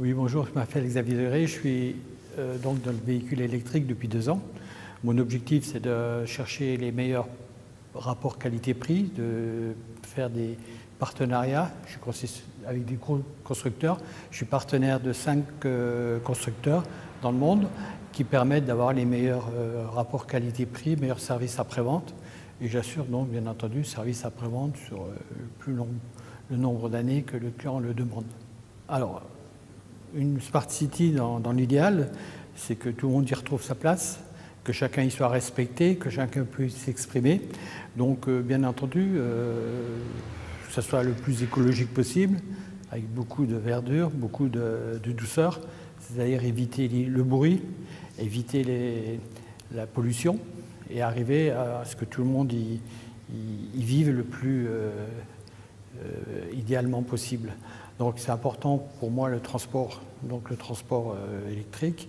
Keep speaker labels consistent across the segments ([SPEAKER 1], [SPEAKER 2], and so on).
[SPEAKER 1] Oui, bonjour, je m'appelle Xavier Deré, je suis donc dans le véhicule électrique depuis 2 ans. Mon objectif, c'est de chercher les meilleurs rapports qualité-prix, de faire des partenariats. Avec des gros constructeurs. Je suis partenaire de 5 constructeurs dans le monde qui permettent d'avoir les meilleurs rapports qualité-prix, meilleurs services après-vente. Et j'assure donc, bien entendu, service après-vente sur le nombre d'années que le client le demande. Alors, une Smart City, dans l'idéal, c'est que tout le monde y retrouve sa place, que chacun y soit respecté, que chacun puisse s'exprimer. Donc, bien entendu, que ce soit le plus écologique possible, avec beaucoup de verdure, beaucoup de douceur, c'est-à-dire éviter le bruit, éviter la pollution et arriver à ce que tout le monde y vive le plus idéalement possible. Donc c'est important pour moi le transport électrique.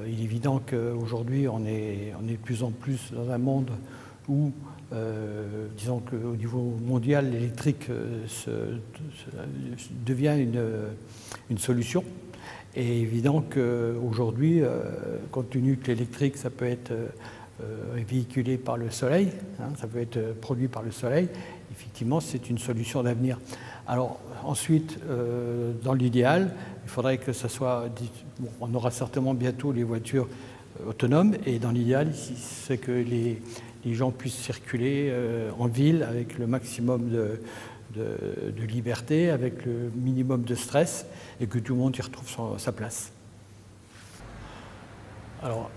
[SPEAKER 1] Il est évident qu'aujourd'hui on est de plus en plus dans un monde où, disons qu'au niveau mondial, l'électrique devient une solution. Et il est évident qu'aujourd'hui, compte tenu que l'électrique, ça peut être véhiculé par le soleil, ça peut être produit par le soleil, effectivement, c'est une solution d'avenir. Alors ensuite, dans l'idéal, il faudrait que ça soit... on aura certainement bientôt les voitures autonomes, et dans l'idéal, c'est que les gens puissent circuler en ville avec le maximum de liberté, avec le minimum de stress, et que tout le monde y retrouve sa place. Alors,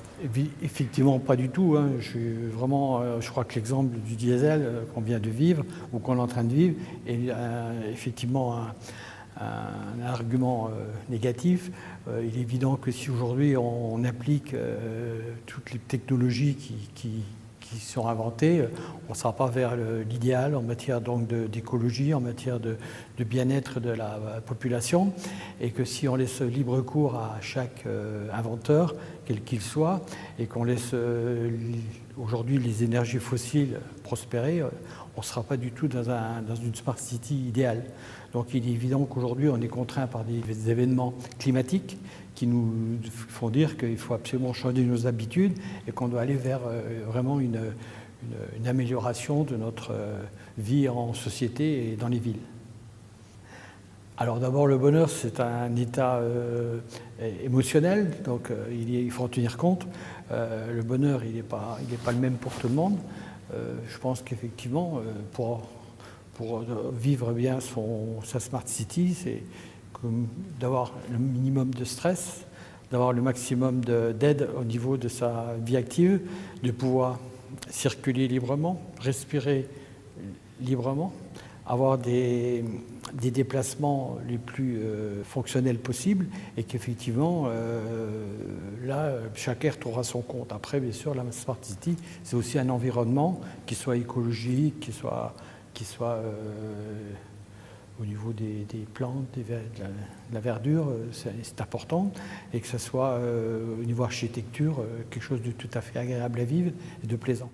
[SPEAKER 1] effectivement, pas du tout. Je crois que l'exemple du diesel qu'on vient de vivre, ou qu'on est en train de vivre, est effectivement un argument négatif. Il est évident que si aujourd'hui on applique toutes les technologies qui sont inventées, on ne sera pas vers l'idéal en matière donc d'écologie, en matière de bien-être de la population, et que si on laisse libre cours à chaque inventeur, quel qu'il soit, et qu'on laisse aujourd'hui les énergies fossiles prospérer, on ne sera pas du tout dans une Smart City idéale. Donc il est évident qu'aujourd'hui on est contraint par des événements climatiques qui nous font dire qu'il faut absolument changer nos habitudes et qu'on doit aller vers vraiment une amélioration de notre vie en société et dans les villes. Alors d'abord, le bonheur, c'est un état émotionnel, donc il faut en tenir compte. Le bonheur, il n'est pas le même pour tout le monde. Je pense qu'effectivement, pour vivre bien sa Smart City, c'est d'avoir le minimum de stress, d'avoir le maximum d'aide au niveau de sa vie active, de pouvoir circuler librement, respirer librement, avoir des déplacements les plus fonctionnels possibles, et qu'effectivement, là, chacun retrouvera son compte. Après, bien sûr, la Smart City, c'est aussi un environnement qui soit écologique, qui soit au niveau des plantes, de la verdure, c'est important, et que ce soit au niveau architecture quelque chose de tout à fait agréable à vivre et de plaisant.